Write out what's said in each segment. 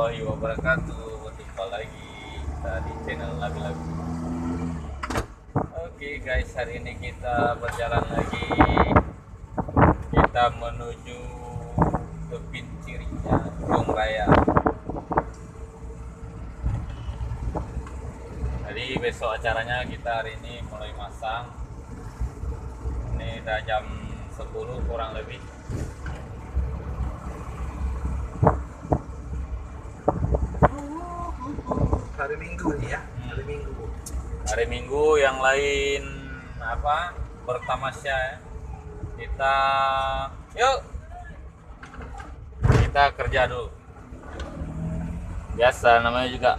warahmatullahi wabarakatuh. Berjumpa lagi kita di channel Labi-Labi. Oke guys, hari ini kita berjalan lagi. Kita menuju ke Pincirinya, Gunung Raya. Jadi besok acaranya kita hari ini mulai masang. Ini udah jam 10 kurang lebih. Hari Minggu nih ya, hari Minggu. Hari Minggu yang lain apa bertamasya ya. Kita kerja dulu. Biasa namanya juga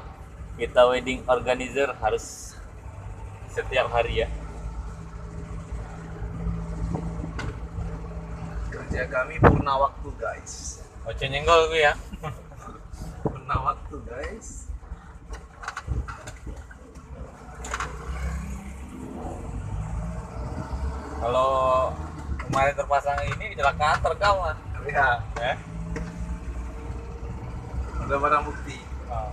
kita wedding organizer, harus setiap hari ya. Kerja kami purna waktu guys. Oce nyenggol gue ya. Purna waktu guys. Kalau kemarin terpasang ini kecelakaan terekam lah. Ya, Ya. ada barang bukti. Oh.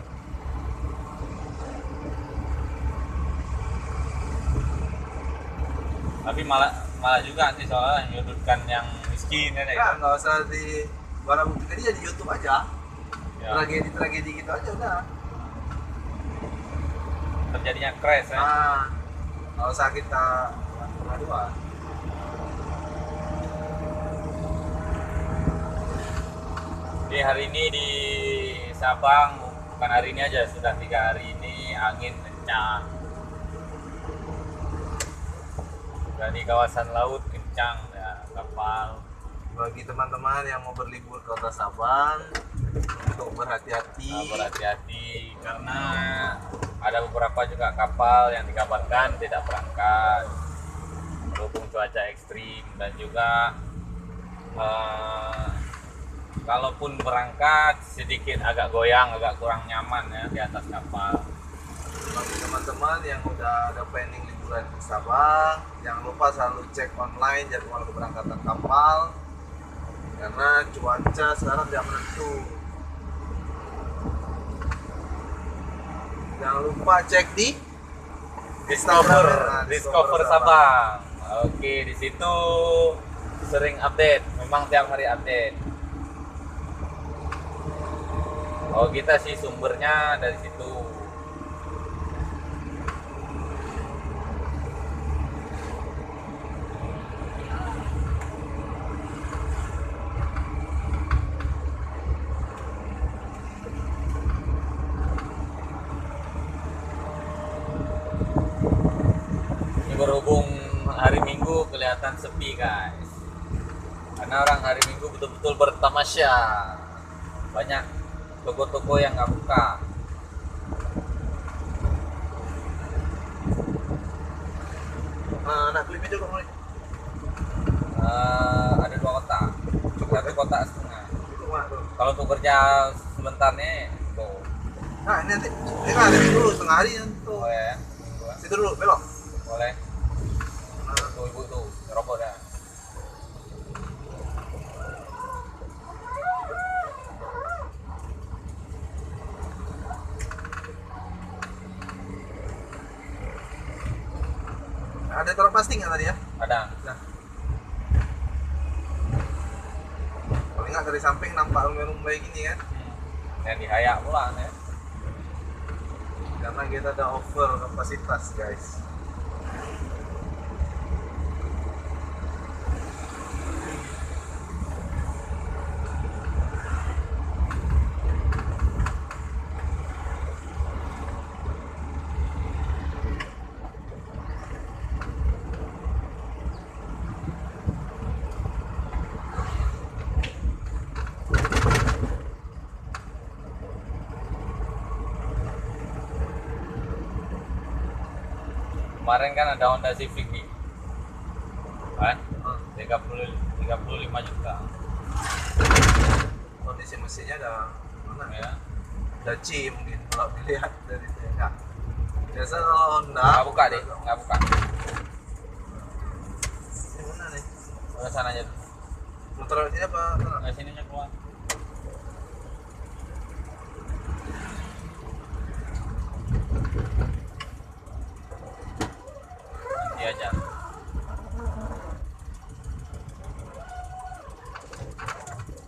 Tapi malah juga sih soalnya menyudutkan yang miskin ya. Ya, nggak usah di barang bukti tadi ya di YouTube aja. Ya. Tragedi gitu aja udah. Terjadinya crash ya. Nah, nggak usah kita pengaduan. Di hari ini di Sabang, bukan hari ini aja, sudah 3 hari ini angin kencang. Dan di kawasan laut kencang ya, kapal. Bagi teman-teman yang mau berlibur ke Kota Sabang, untuk berhati-hati. Berhati-hati karena ada beberapa juga kapal yang dikabarkan tidak berangkat berhubung cuaca ekstrim, dan juga kalaupun berangkat sedikit agak goyang, agak kurang nyaman ya di atas kapal. Bagi teman-teman yang udah ada planning liburan ke Sabang, jangan lupa selalu cek online jadwal keberangkatan kapal, karena cuaca sekarang tidak menentu. Jangan lupa cek di Discover Sabang. Oke, di situ sering update, memang tiap hari update. Oh, kita sih sumbernya dari situ. Ini berhubung hari Minggu kelihatan sepi guys, karena orang hari Minggu betul-betul bertamasya. Banyak toko-toko yang nggak buka. anak klip itu kok mulai Ada 2 kotak, satu kotak setengah. itu mah tuh. Kalau untuk kerja sebentar nih tuh. Nah ini nanti ini kan ada dulu setengah hari tuh. Oh ya, Situ dulu belok. boleh. Nah, Tuh ibu tuh rokok dah. ada taruh plastik nggak tadi ya? Ada. Nah. Paling nggak dari samping nampak rumbai gini kan? Yang dihayak pula ya. Karena kita ada over kapasitas guys. Kemarin kan ada Honda Civic nih, kan? 35 juta. Kondisi mesinnya ada mana Ya. Ada C mungkin kalau dilihat dari tengah. Biasa kalau Honda Nggak buka deh, nggak buka. ini mana nih? Ke sana aja. Motor ini apa? Nggak sininya keluar. diajar.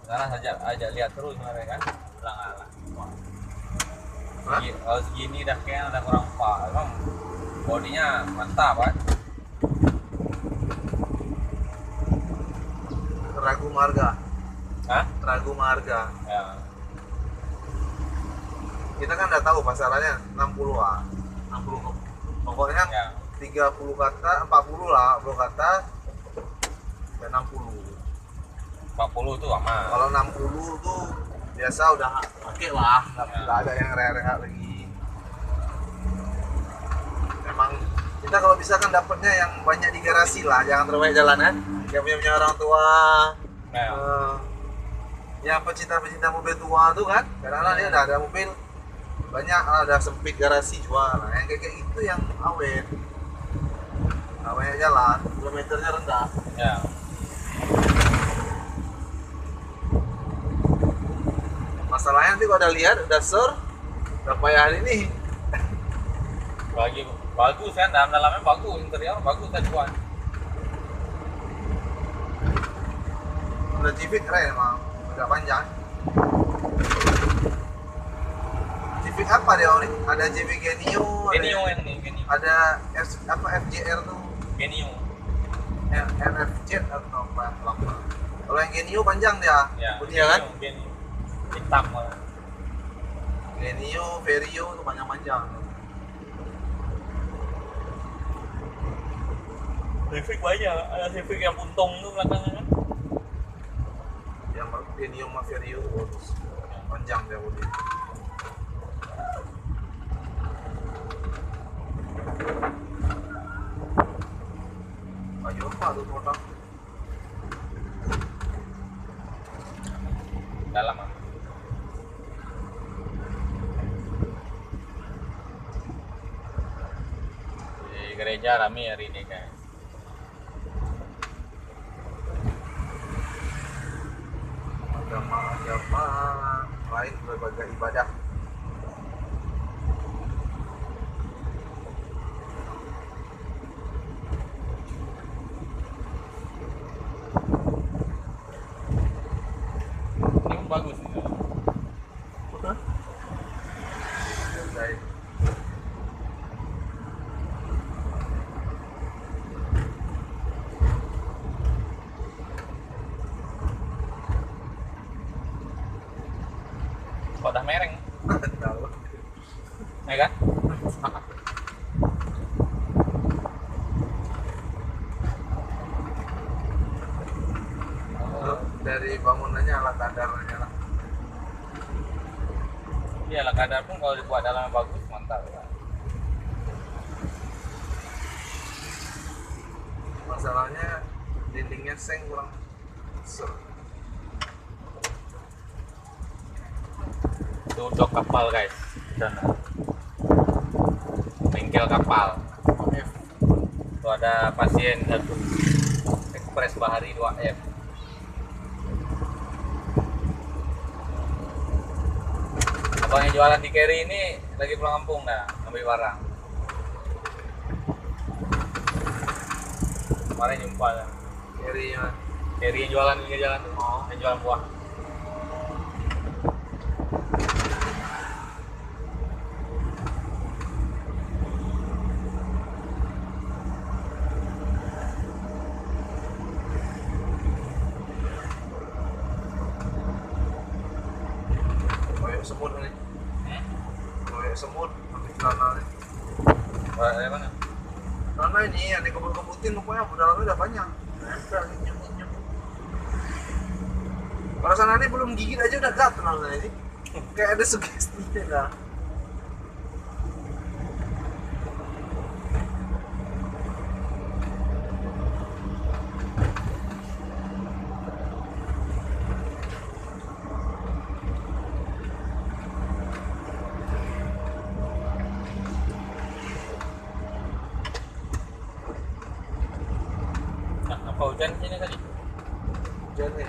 Sekarang ajak lihat terus mereka kan. Bilang alah. Hah? Oh, segini dah kayak ada kurang pak. Emang bodinya mantap kan. Ragu Marga. Hah? Ragu Marga. Ya. Kita kan udah tahu pasarannya 60-an. 60. Pokoknya Ya. 30 kata, 40 lah, 40 kata dan 60. 40 tuh aman. Kalau 60 tuh biasa udah oke lah, nggak ada yang rehat lagi. Memang kita kalau bisa kan dapatnya yang banyak di garasi lah, jangan terbaik jalan kan. Yang punya orang tua, Nah, yang pecinta mobil tua tuh kan, kadang-kadang dia udah ada mobil banyak, ada sempit garasi jual. Nah, yang kayak gitu yang awet, nggak banyak jalan, kilometernya rendah. ya. Masalahnya nanti kalau udah lihat, udah sur, udah payah ini. Bagus kan, dalamnya bagus, interior bagus kan buat. Udah Civic keren emang, agak panjang. Civic apa dia ini? Ada Civic Genio, Genio yang nih, Genio. ada FJR tuh, Genio. RFZ atau apa? Kalau yang Genio panjang dia, Ya, putih kan? Genio. Hitam malah. Genio, Vario tuh panjang-panjang. Civic banyak, ada Civic yang puntung tuh belakangnya kan. Yang Genio sama Vario tuh bagus, panjang dia putih. Ayo apa tuh motor? Dalam ah. Di gereja rame hari ini guys. Agama lain berbagai ibadah. Ini pun bagus nih. Selesai. Kok udah mereng, Tahu. ya kan? Dari bangunannya ala kadarnya lah. Iya lah, kadar pun kalau dibuat dalamnya bagus mantap kan. Masalahnya dindingnya seng kurang ser. Itu dok kapal guys, sana. Bengkel kapal. F. Itu ada pasien satu. Ekspres Bahari 2F. Abang yang jualan di Kerry ini lagi pulang kampung dah, ambil barang. Kemarin jumpa dah. Kirinya Kerry yang jualan di jalan tuh, yang jualan buah. koyok semut nih. Hmm? Koyok semut ambil celana nih. Dari mana? Celana ini yang dikebut-kebutin pokoknya dalamnya udah banyak. Nempel nyemut-nyemut. Kalau sana ini belum gigit aja udah gatel sana ini. Kayak ada sugestinya dah. Nah, apa hujan sini tadi? Jadi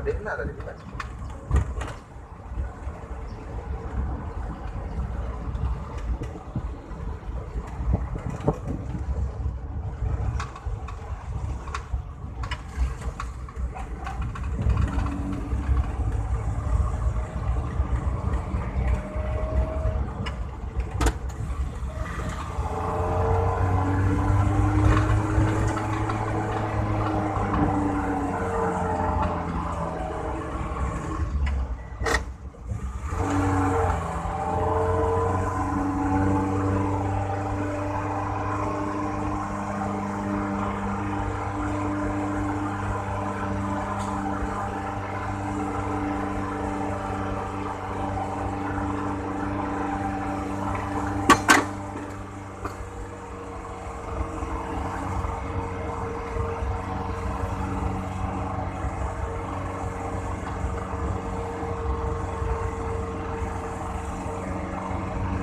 Dena tadi bilang.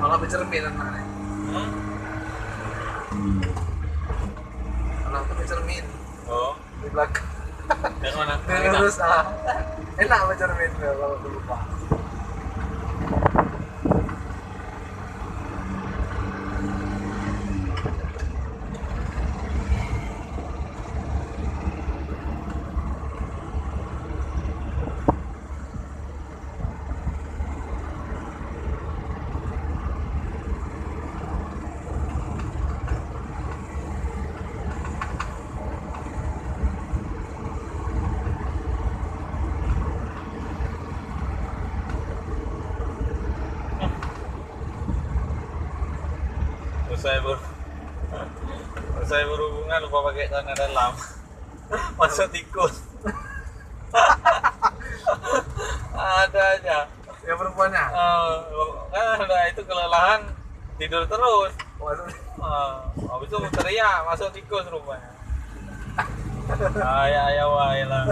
Malah bercermin anaknya. Anak tuh bercermin Oh, di belakang. yang mana? Dia lurus enak bercermin kalau lupa. Usai berhubungan lupa pakai celana dalam. Masuk tikus. Ada aja. Ya perempuannya. Kan udah itu kelelahan tidur terus. Waduh. Habis itu teriak masuk tikus rupanya. Ayah wae lah.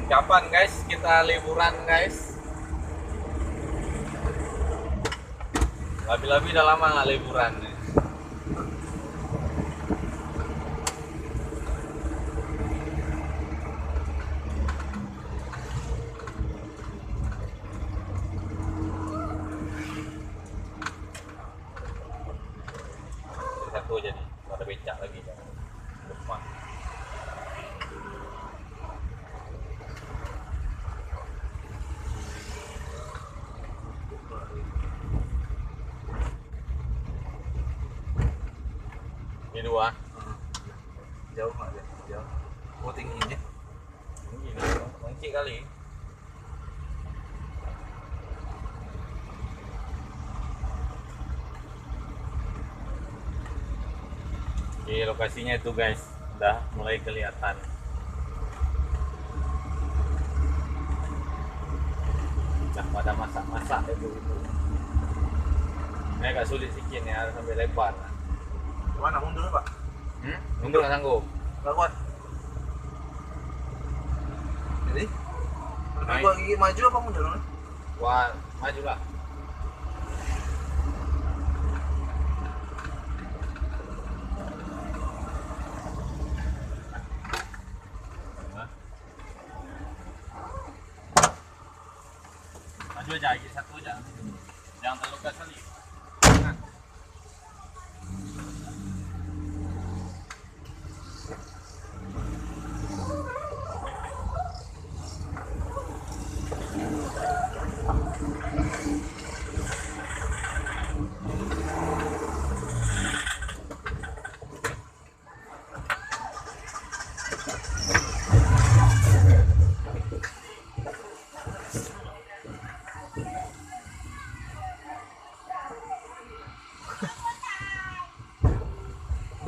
Kapan guys kita liburan guys? Labi-labi udah lama nggak liburan nih. Satu aja nih, ada becak lagi kan. Depan. Ini dua. Jauh nggak ya? Jauh. Oh tingginya. Ini mungkin kali. Oke, lokasinya itu guys, udah mulai kelihatan. Nah, pada masak-masak itu. Ini agak sulit sedikit nih, harus sampai lebar. Mana mundur Pak? Mundur nggak sanggup. Nggak kuat. Jadi? Naik. Gua gigi maju apa mundur? Wah, maju lah. Maju aja, gigi satu aja. Jangan terlalu gas kali. Nah.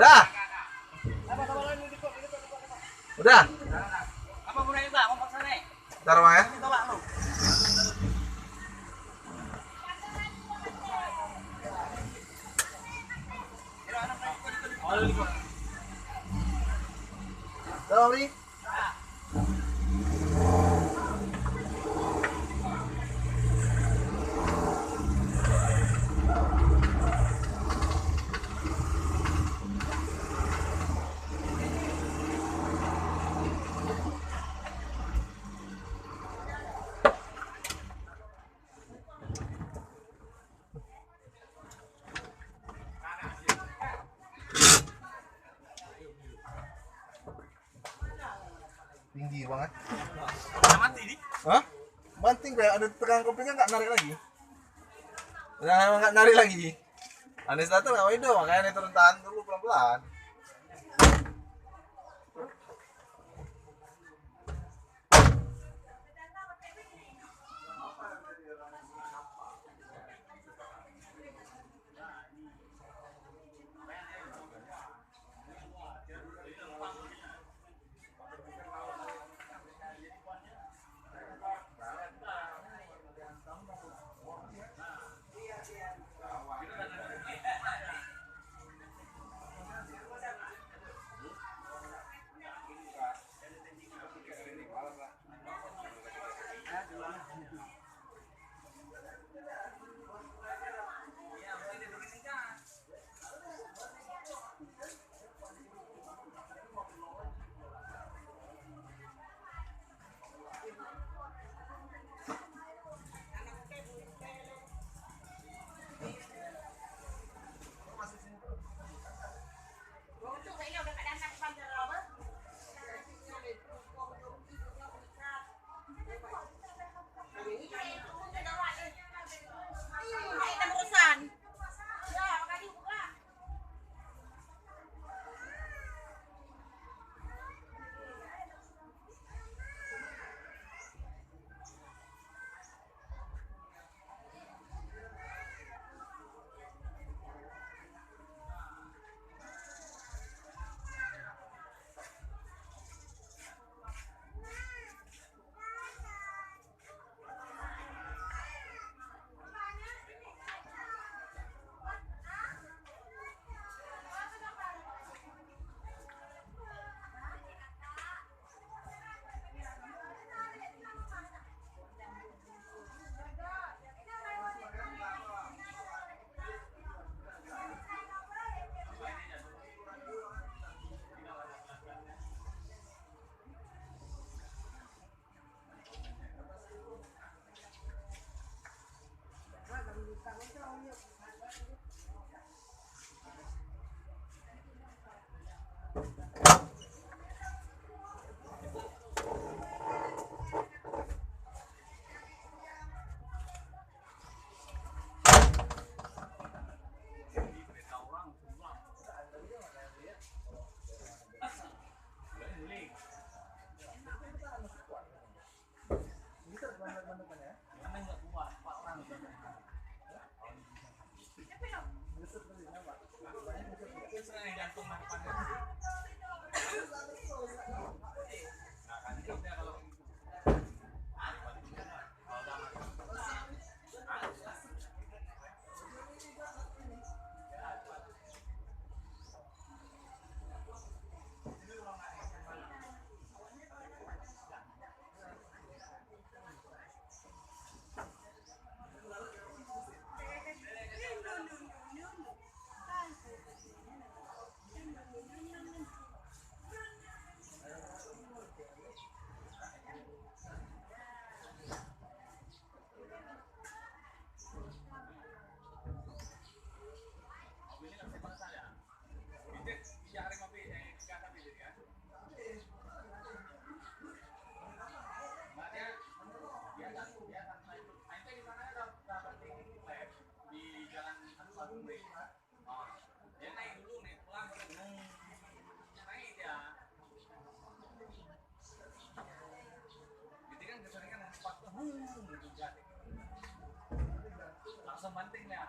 Udah. Udah. Apa gunanya Pak? Mau paksa nih? Ntar Bang ya. Tolak lu. tinggi banget. Udah mati di. Hah? Banting kayak ada tegangan kopinya nggak narik lagi. Udah nggak narik lagi. Aneh starter nggak itu makanya ini turun tahan dulu pelan-pelan. Langsung banting ya.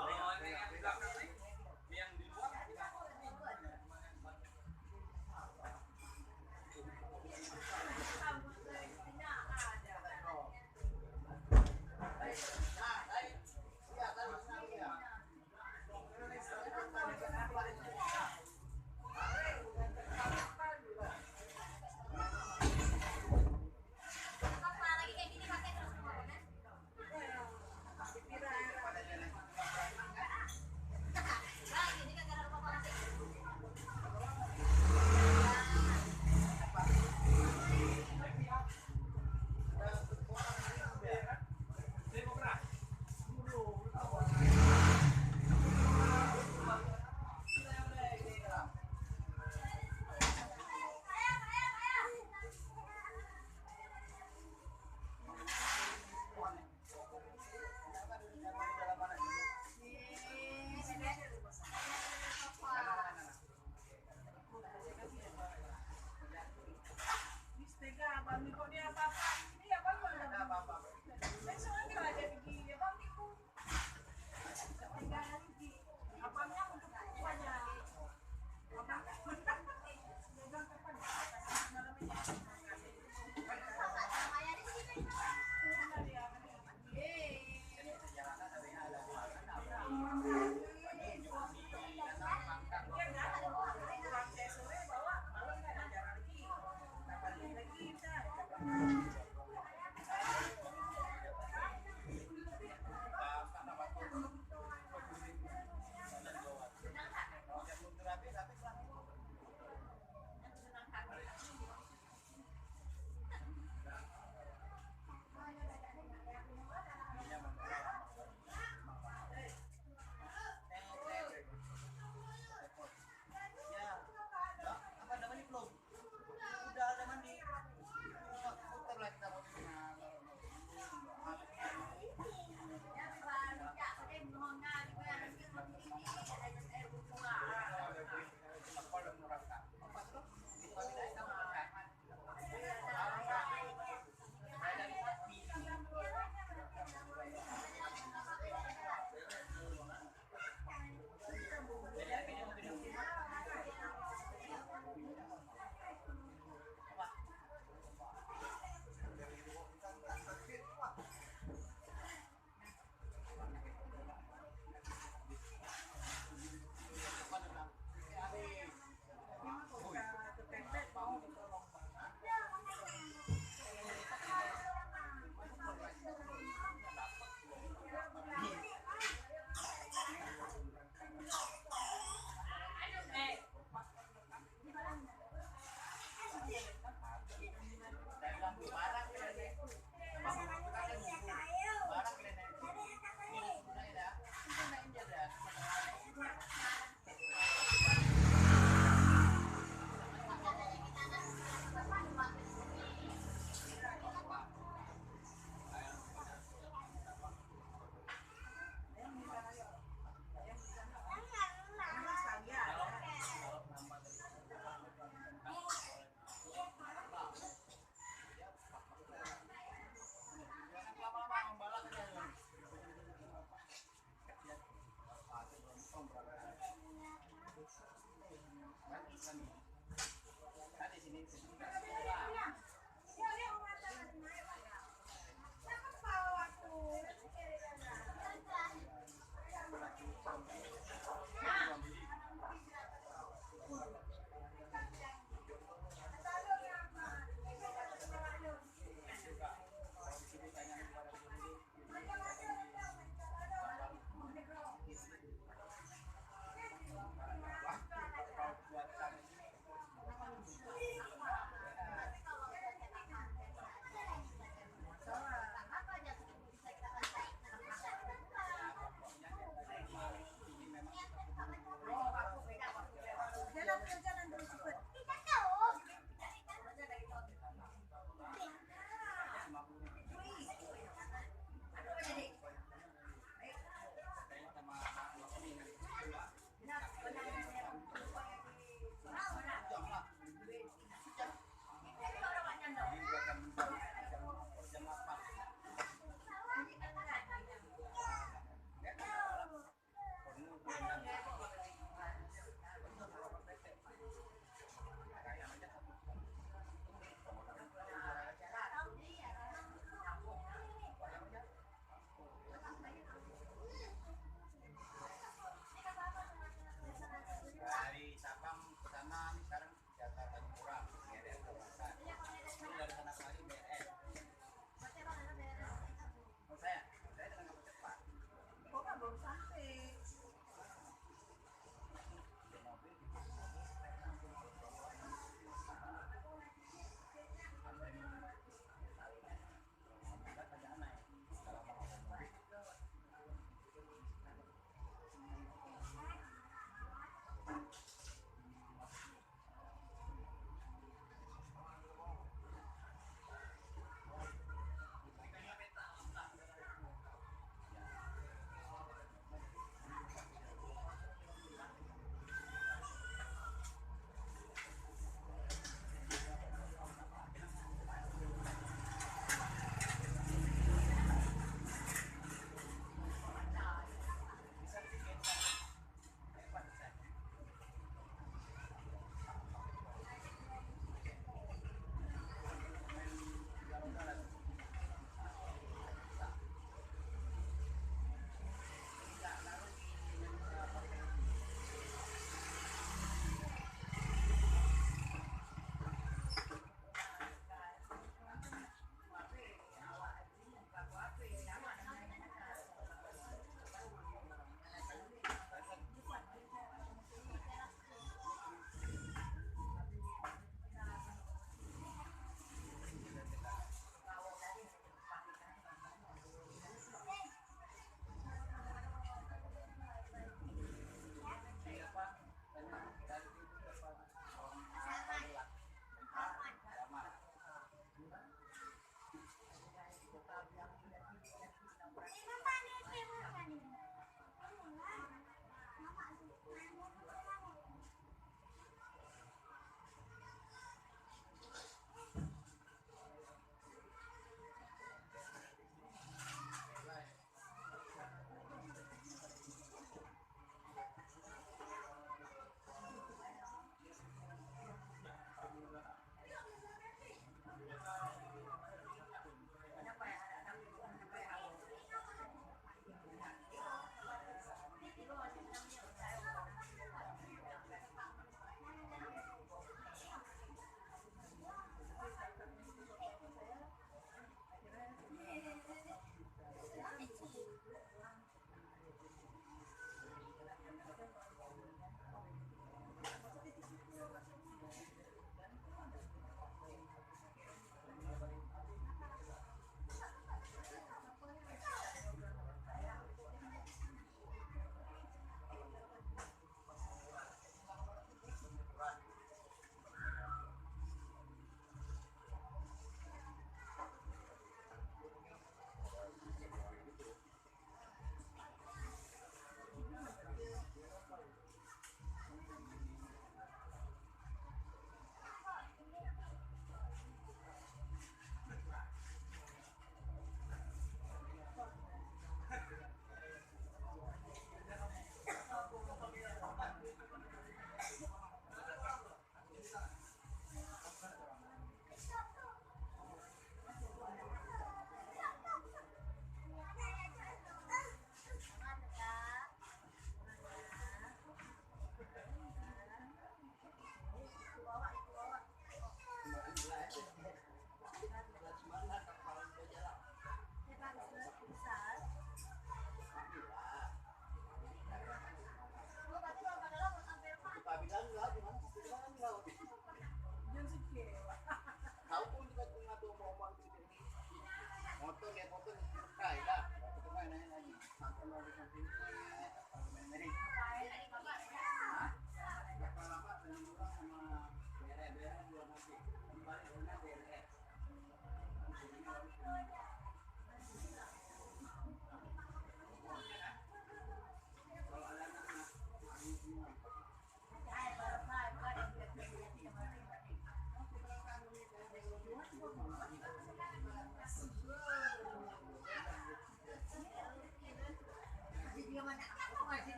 Kalau ini yang di belakang nih, yang di luar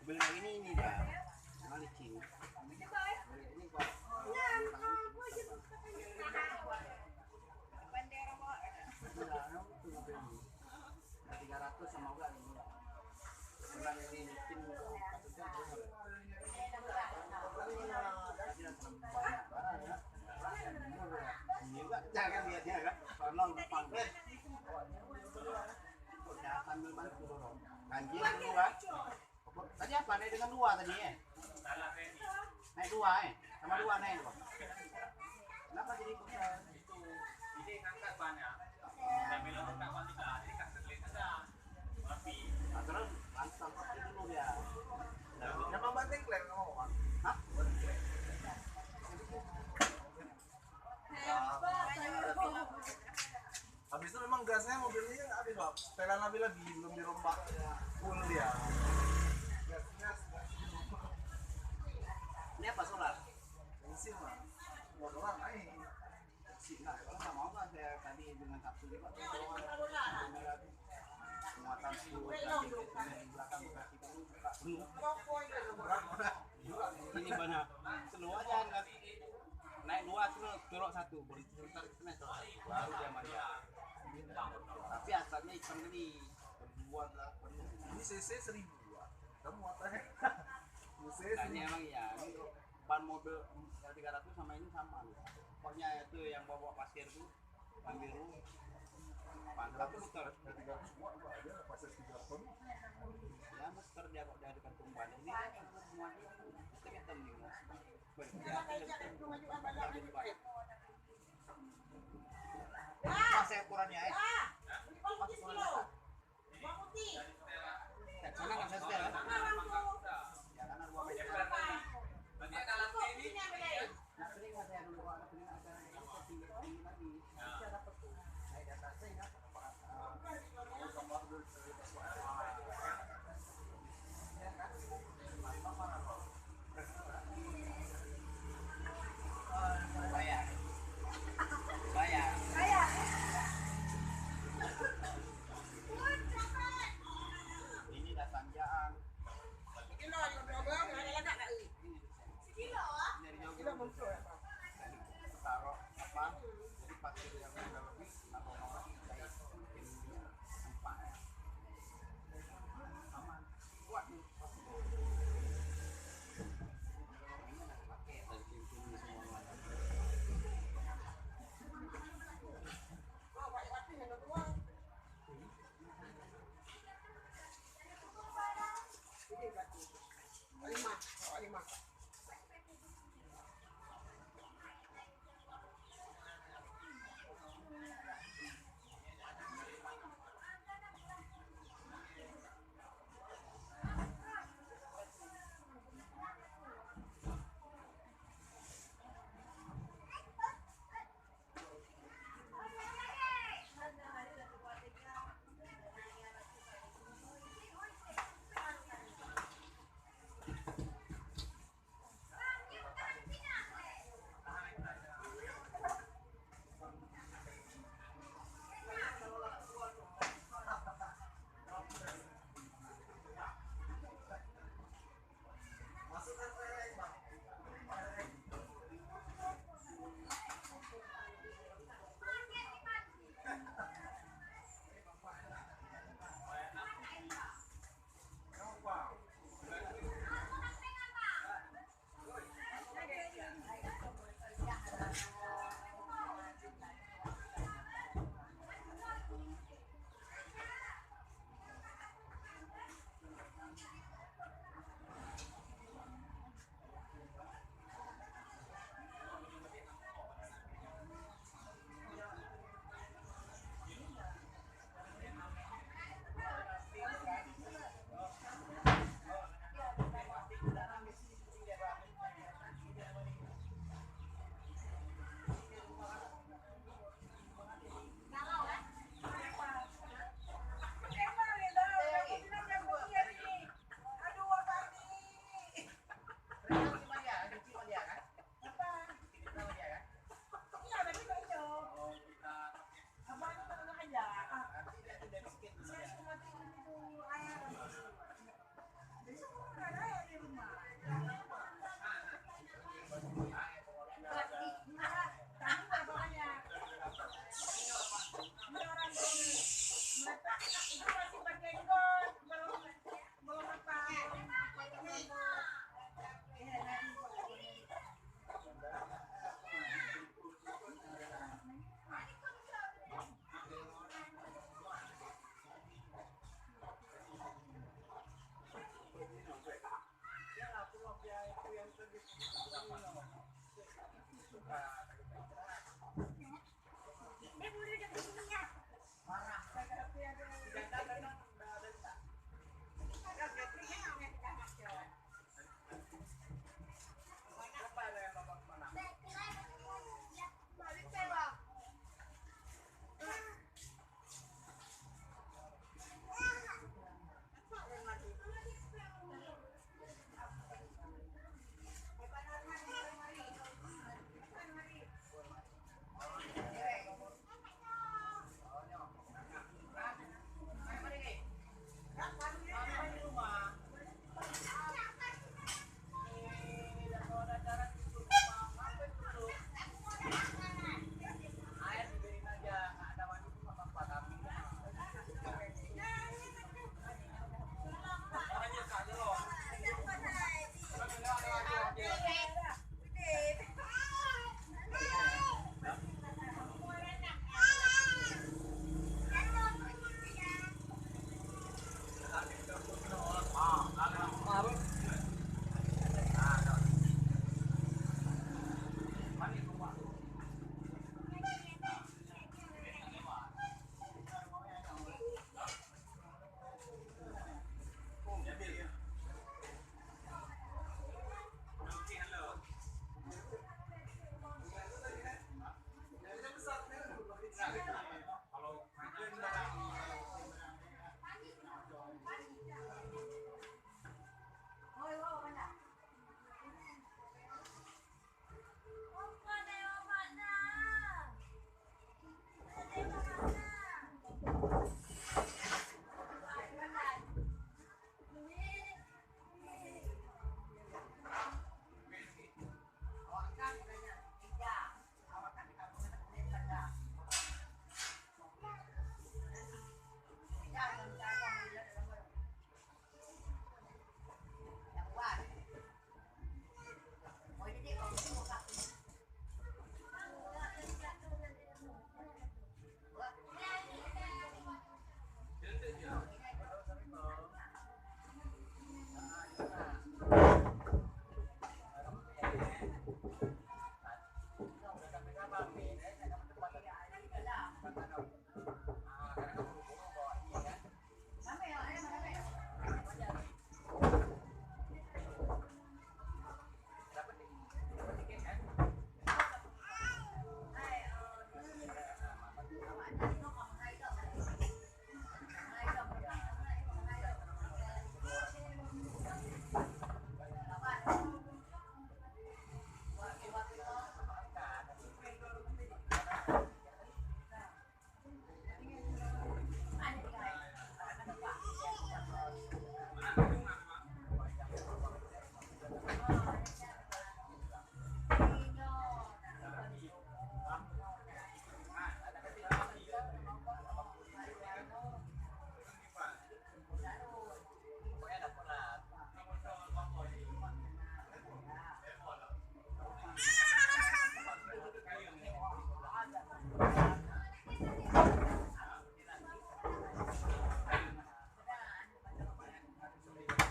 Beli yang ini dia. Malicin. Beli ini kok. Nah, 300 sama enggak ini. Bulan ini mungkin jangan lihatnya kan tolong depan udah sambil bantu dorong ganjil dua tadi apa naik dengan dua tadi ya naik dua sama dua naik kok kenapa jadi Itu ide ngangkat banyak. Saya bilang ngangkat ban tidak, jadi kan terlihat ada. Tapi nah, terus langsung pakai dulu ya Emang banting klaim nggak mau kan? hah Habis itu memang gasnya mobilnya nggak habis Pak. Setelan Nabila belum dirombak full dia. Gas. ini apa solar Bensin lah. Motoran naik. sih nah kalau nggak mau kan saya tadi dengan kapsul itu muatan sepuluh di belakang berarti dulu buka belum ini banyak slow aja kan naik dua terus belok satu berputar baru dia manja tapi asalnya hitam tadi buat lah penuh Ini CC 1000 Pak. Kamu muatannya. CC tanya emang ya ini ban mobil yang 300 sama ini sama pokoknya itu yang bawa pasir tuh ban biru mantap muter 300 watt Pak. Ada pasir 3 ton. ya muter dia kok dari kantung ban ini semua itu hitam nih mas pas ukurannya pas ukurannya sana nggak bisa setel ya karena 2 meter nanti ada lampu ini. nah sering mas saya dulu ada sering ada tinggi lagi bisa dapat tuh saya data saya nggak bayar ini datang jaan dari jauh taruh apa jadi pasir yang udah lebih atau nomor saya mungkin empat aman kuat nih pakai dan cincin semua lima. Nah,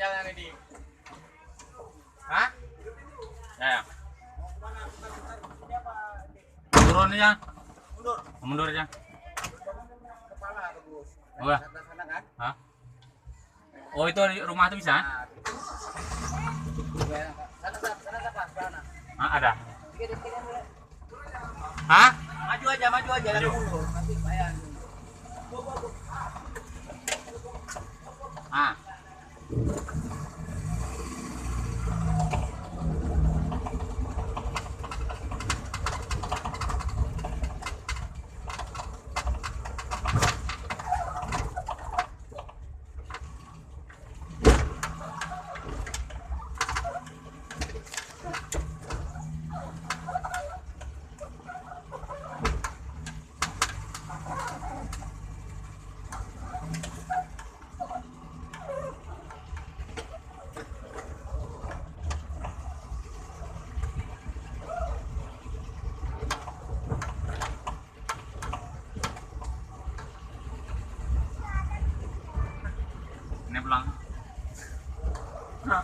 jalan ini. Hah? Ya. Turun aja. Mundur aja. Kepala terus. Oh, ya. Sana kan? Hah? Oh, itu rumah itu bisa? Sana. Ah, ada. Dikit dulu. Hah? Maju aja, jangan Maju. mundur. Nanti bayar. Ah. Ini pulang. Hah?